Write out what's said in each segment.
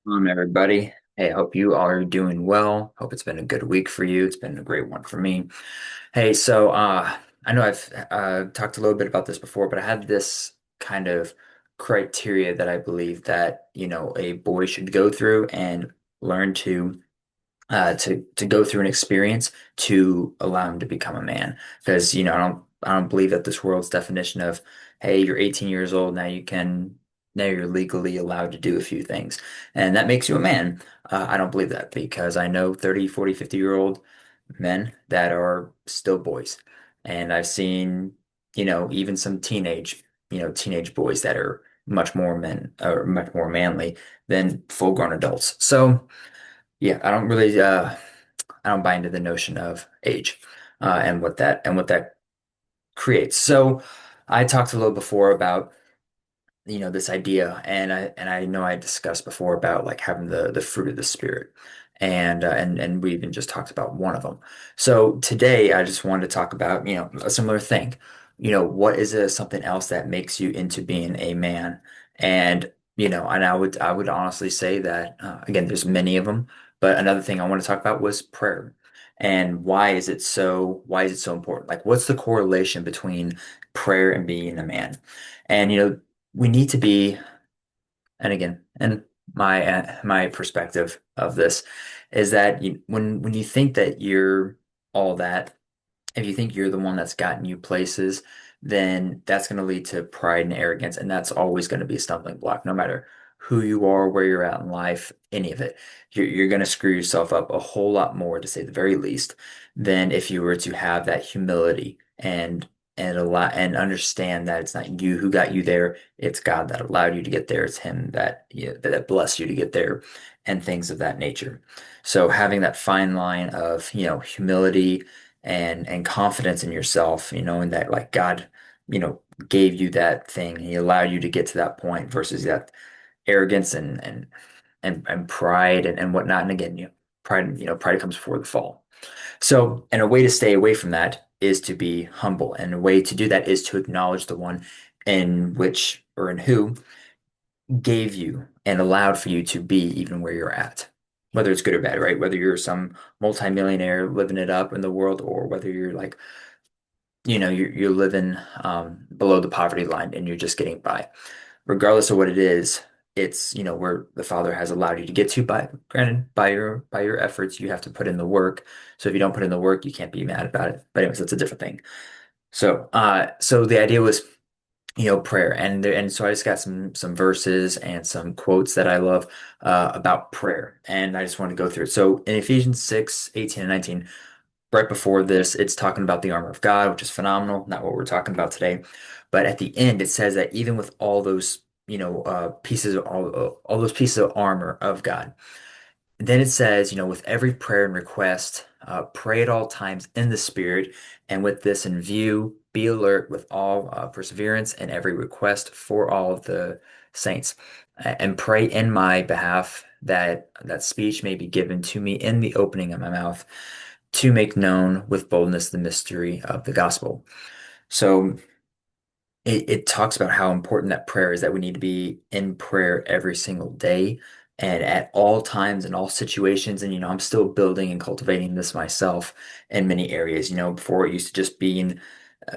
Everybody. Hey, hope you all are doing well. Hope it's been a good week for you. It's been a great one for me. Hey, I know I've talked a little bit about this before, but I had this kind of criteria that I believe that, a boy should go through and learn to go through an experience to allow him to become a man. Because, I don't believe that this world's definition of, hey, you're 18 years old, now you're legally allowed to do a few things. And that makes you a man. I don't believe that because I know 30, 40, 50-year-old men that are still boys. And I've seen, even some teenage boys that are much more men or much more manly than full-grown adults. So, yeah, I don't buy into the notion of age and what that creates. So I talked a little before about this idea, and I know I discussed before about like having the fruit of the spirit, and we even just talked about one of them. So today I just wanted to talk about a similar thing. What is something else that makes you into being a man? And I would honestly say that again, there's many of them, but another thing I want to talk about was prayer. And why is it so important? Like, what's the correlation between prayer and being a man? And we need to be, and again, and my perspective of this is that when you think that you're all that, if you think you're the one that's gotten you places, then that's going to lead to pride and arrogance, and that's always going to be a stumbling block, no matter who you are, where you're at in life, any of it. You're going to screw yourself up a whole lot more, to say the very least, than if you were to have that humility and understand that it's not you who got you there, it's God that allowed you to get there, it's Him that blessed you to get there, and things of that nature. So having that fine line of humility and confidence in yourself, and that like God, gave you that thing. He allowed you to get to that point versus that arrogance and pride and whatnot. And again, pride comes before the fall. So, and a way to stay away from that is to be humble. And a way to do that is to acknowledge the one in which or in who gave you and allowed for you to be even where you're at, whether it's good or bad, right? Whether you're some multimillionaire living it up in the world, or whether you're like, you're living below the poverty line and you're just getting by. Regardless of what it is, it's where the Father has allowed you to get to. By granted, by your efforts, you have to put in the work. So if you don't put in the work, you can't be mad about it. But anyways, that's a different thing. So the idea was prayer, and so I just got some verses and some quotes that I love about prayer, and I just want to go through it. So in Ephesians 6:18 and 19, right before this, it's talking about the armor of God, which is phenomenal, not what we're talking about today. But at the end, it says that even with all those pieces of all those pieces of armor of God, then it says, with every prayer and request, pray at all times in the Spirit, and with this in view, be alert with all perseverance and every request for all of the saints, and pray in my behalf that speech may be given to me in the opening of my mouth to make known with boldness the mystery of the gospel. So it talks about how important that prayer is, that we need to be in prayer every single day and at all times in all situations. And, I'm still building and cultivating this myself in many areas. Before it used to just being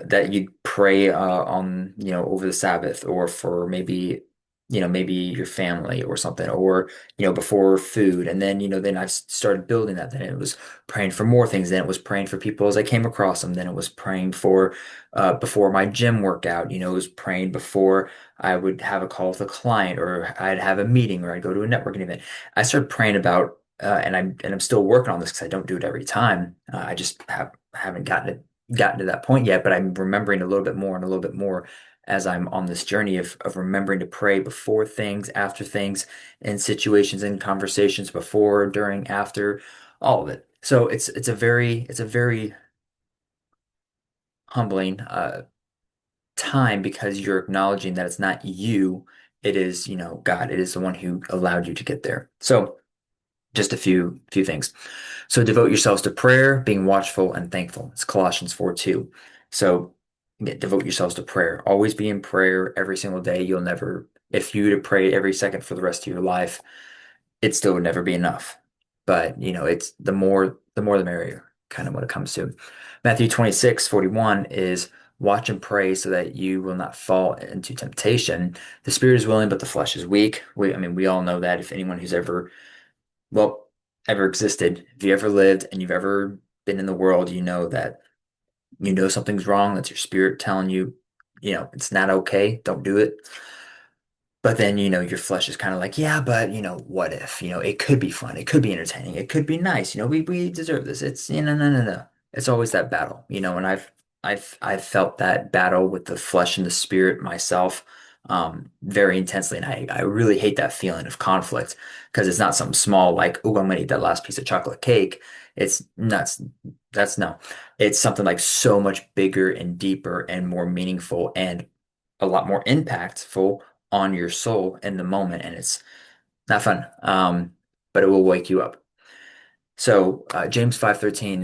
that you'd pray over the Sabbath, or for maybe your family or something, or before food. And then I started building that. Then it was praying for more things. Then it was praying for people as I came across them. Then it was praying for before my gym workout. It was praying before I would have a call with a client, or I'd have a meeting, or I'd go to a networking event. I started praying about, and I'm still working on this because I don't do it every time. I just haven't gotten to that point yet, but I'm remembering a little bit more and a little bit more as I'm on this journey of remembering to pray before things, after things, in situations, in conversations, before, during, after, all of it. So it's a very humbling time, because you're acknowledging that it's not you, it is, God. It is the one who allowed you to get there. So just a few things. So devote yourselves to prayer, being watchful and thankful. It's Colossians 4:2. So yeah, devote yourselves to prayer. Always be in prayer every single day. You'll never, if you were to pray every second for the rest of your life, it still would never be enough. But it's the more the merrier, kind of what it comes to. Matthew 26:41 is watch and pray so that you will not fall into temptation. The spirit is willing, but the flesh is weak. I mean, we all know that if anyone who's well, ever existed, if you ever lived and you've ever been in the world, you know that something's wrong. That's your spirit telling you, it's not okay. Don't do it. But then, your flesh is kind of like, yeah, but what if? It could be fun, it could be entertaining, it could be nice. We deserve this. It's no, no, no. It's always that battle, and I've felt that battle with the flesh and the spirit myself, very intensely, and I really hate that feeling of conflict because it's not something small like, oh, I'm gonna eat that last piece of chocolate cake. It's nuts. That's no. It's something like so much bigger and deeper and more meaningful and a lot more impactful on your soul in the moment, and it's not fun. But it will wake you up. So James 5:13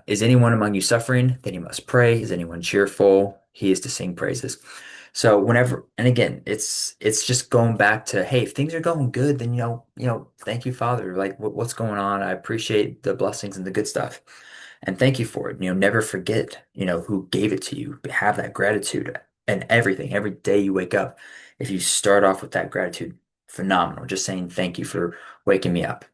is anyone among you suffering? Then he must pray. Is anyone cheerful? He is to sing praises. So whenever, and again, it's just going back to, hey, if things are going good, then thank you, Father. Like what's going on? I appreciate the blessings and the good stuff, and thank you for it. Never forget, who gave it to you. Have that gratitude and everything. Every day you wake up, if you start off with that gratitude, phenomenal. Just saying thank you for waking me up.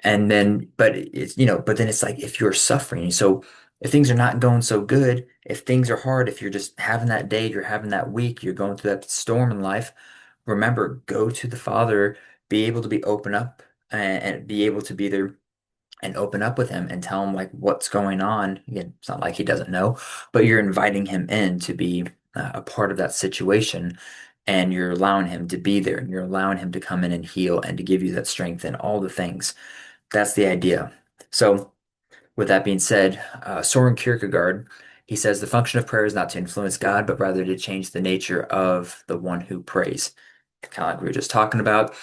And then, but then it's like if you're suffering, so if things are not going so good, if things are hard, if you're just having that day, you're having that week, you're going through that storm in life, remember, go to the Father, be able to be open up and be able to be there and open up with him and tell him like what's going on. Again, it's not like he doesn't know, but you're inviting him in to be a part of that situation. And you're allowing him to be there and you're allowing him to come in and heal and to give you that strength and all the things. That's the idea. So, with that being said, Soren Kierkegaard, he says the function of prayer is not to influence God, but rather to change the nature of the one who prays. Kind of like we were just talking about.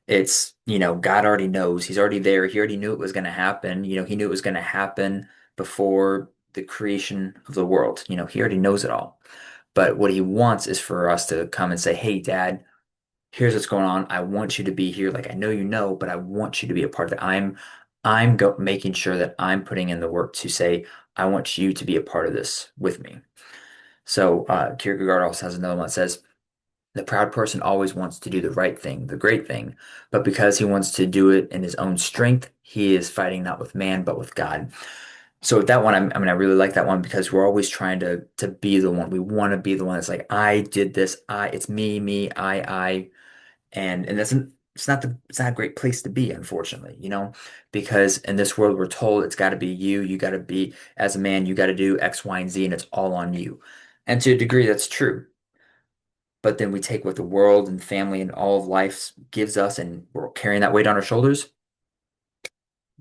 It's, God already knows. He's already there. He already knew it was going to happen. He knew it was going to happen before the creation of the world. He already knows it all. But what he wants is for us to come and say, hey, Dad, here's what's going on. I want you to be here. Like I know you know, but I want you to be a part of it. I'm making sure that I'm putting in the work to say, I want you to be a part of this with me. So Kierkegaard also has another one that says, the proud person always wants to do the right thing, the great thing, but because he wants to do it in his own strength, he is fighting not with man, but with God. So with that one, I really like that one because we're always trying to be the one. We want to be the one that's like, I did this, it's me, I. And it's not a great place to be, unfortunately, because in this world we're told it's got to be you got to be as a man, you got to do X, Y, and Z, and it's all on you. And to a degree, that's true. But then we take what the world and family and all of life gives us, and we're carrying that weight on our shoulders.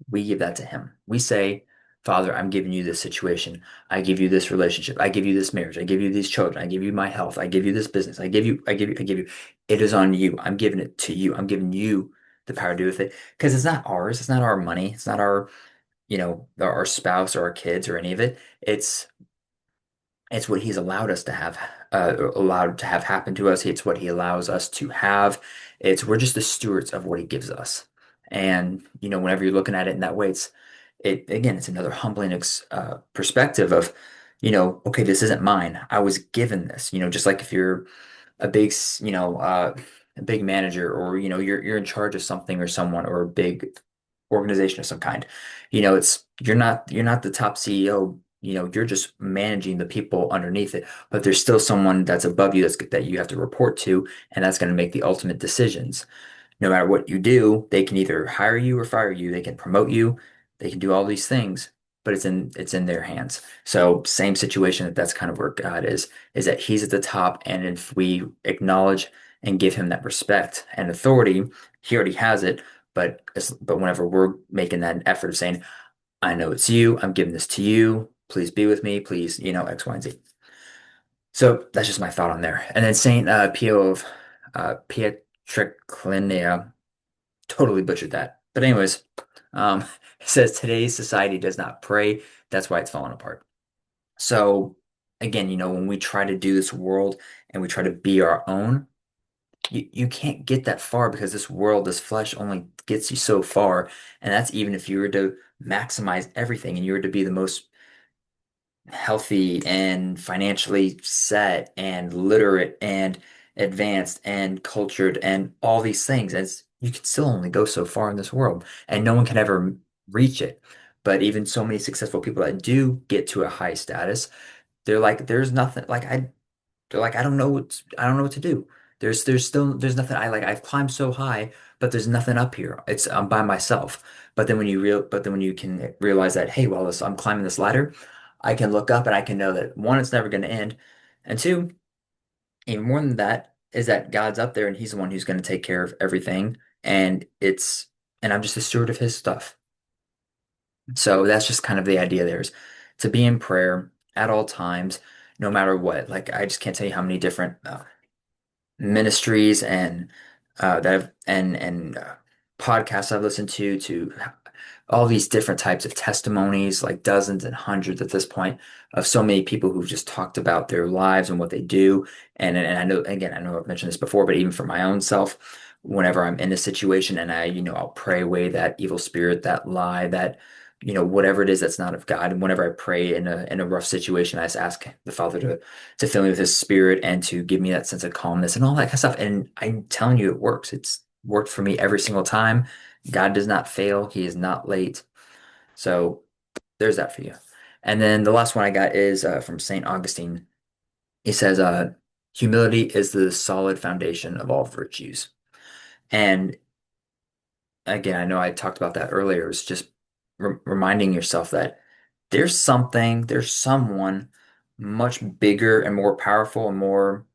We give that to him. We say, Father, I'm giving you this situation. I give you this relationship. I give you this marriage. I give you these children. I give you my health. I give you this business. I give you. It is on you. I'm giving it to you. I'm giving you the power to do with it. Because it's not ours. It's not our money. It's not our spouse or our kids or any of it. It's what he's allowed to have happen to us. It's what he allows us to have. We're just the stewards of what he gives us. And whenever you're looking at it in that way, it's another humbling perspective of, okay, this isn't mine. I was given this. Just like if you're a a big manager, or you're in charge of something or someone or a big organization of some kind. It's you're not the top CEO. You're just managing the people underneath it, but there's still someone that's above you that you have to report to, and that's going to make the ultimate decisions. No matter what you do, they can either hire you or fire you. They can promote you. They can do all these things, but it's in their hands. So same situation, that's kind of where God is that he's at the top. And if we acknowledge and give him that respect and authority, he already has it. But whenever we're making that effort of saying, I know it's you, I'm giving this to you, please be with me, please, X, Y, and Z. So that's just my thought on there. And then Saint Pio of Pietrelcina, totally butchered that. But anyways, it says today's society does not pray. That's why it's falling apart. So again, when we try to do this world and we try to be our own, you can't get that far because this world, this flesh only gets you so far. And that's even if you were to maximize everything and you were to be the most healthy and financially set and literate and advanced and cultured and all these things, as you can still only go so far in this world and no one can ever reach it. But even so many successful people that do get to a high status, they're like, there's nothing like they're like, I don't know what to do. There's nothing I've climbed so high, but there's nothing up here. I'm by myself. But then when you can realize that, hey, while I'm climbing this ladder, I can look up and I can know that one, it's never going to end. And two, even more than that, is that God's up there and he's the one who's going to take care of everything. And and I'm just a steward of his stuff. So that's just kind of the idea there is to be in prayer at all times, no matter what. Like I just can't tell you how many different ministries and that have, and podcasts I've listened to all these different types of testimonies, like dozens and hundreds at this point, of so many people who've just talked about their lives and what they do. And I know, again, I know I've mentioned this before, but even for my own self, whenever I'm in a situation and I'll pray away that evil spirit, that lie, that whatever it is that's not of God. And whenever I pray in a rough situation, I just ask the Father to fill me with His Spirit and to give me that sense of calmness and all that kind of stuff. And I'm telling you, it works. It's worked for me every single time. God does not fail. He is not late. So there's that for you. And then the last one I got is from St. Augustine. He says, humility is the solid foundation of all virtues. And again, I know I talked about that earlier. It's just reminding yourself that there's someone much bigger and more powerful and more,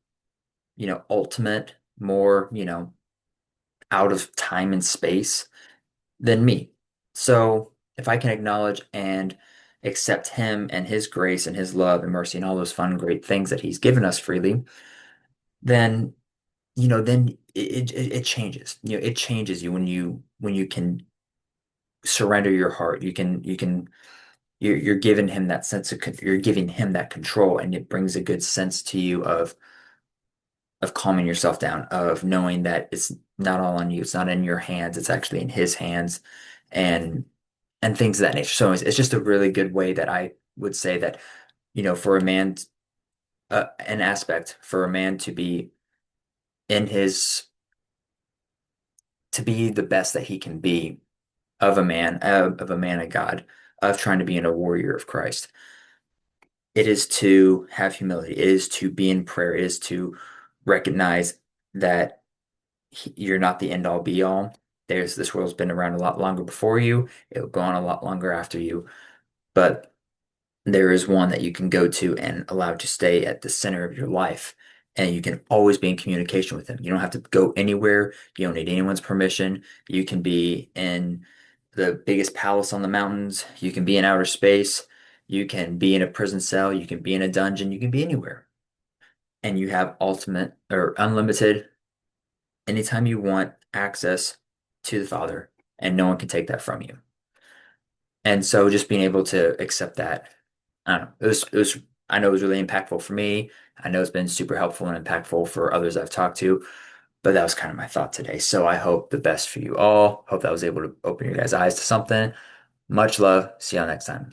ultimate, more, out of time and space than me. So if I can acknowledge and accept him and his grace and his love and mercy and all those fun, great things that he's given us freely, then, then it changes. It changes you when you can surrender your heart. You're giving him that sense of you're giving him that control, and it brings a good sense to you of calming yourself down, of knowing that it's not all on you, it's not in your hands, it's actually in his hands, and things of that nature. So it's just a really good way that I would say that for a man, an aspect for a man to be in his to be the best that he can be of a man of God, of trying to be in a warrior of Christ. It is to have humility. It is to be in prayer. It is to recognize that you're not the end all be all. This world's been around a lot longer before you. It'll go on a lot longer after you. But there is one that you can go to and allow to stay at the center of your life. And you can always be in communication with him. You don't have to go anywhere. You don't need anyone's permission. You can be in the biggest palace on the mountains. You can be in outer space. You can be in a prison cell. You can be in a dungeon. You can be anywhere. And you have ultimate or unlimited, anytime you want, access to the Father. And no one can take that from you. And so just being able to accept that, I don't know, I know it was really impactful for me. I know it's been super helpful and impactful for others I've talked to, but that was kind of my thought today. So I hope the best for you all. Hope that was able to open your guys' eyes to something. Much love. See y'all next time.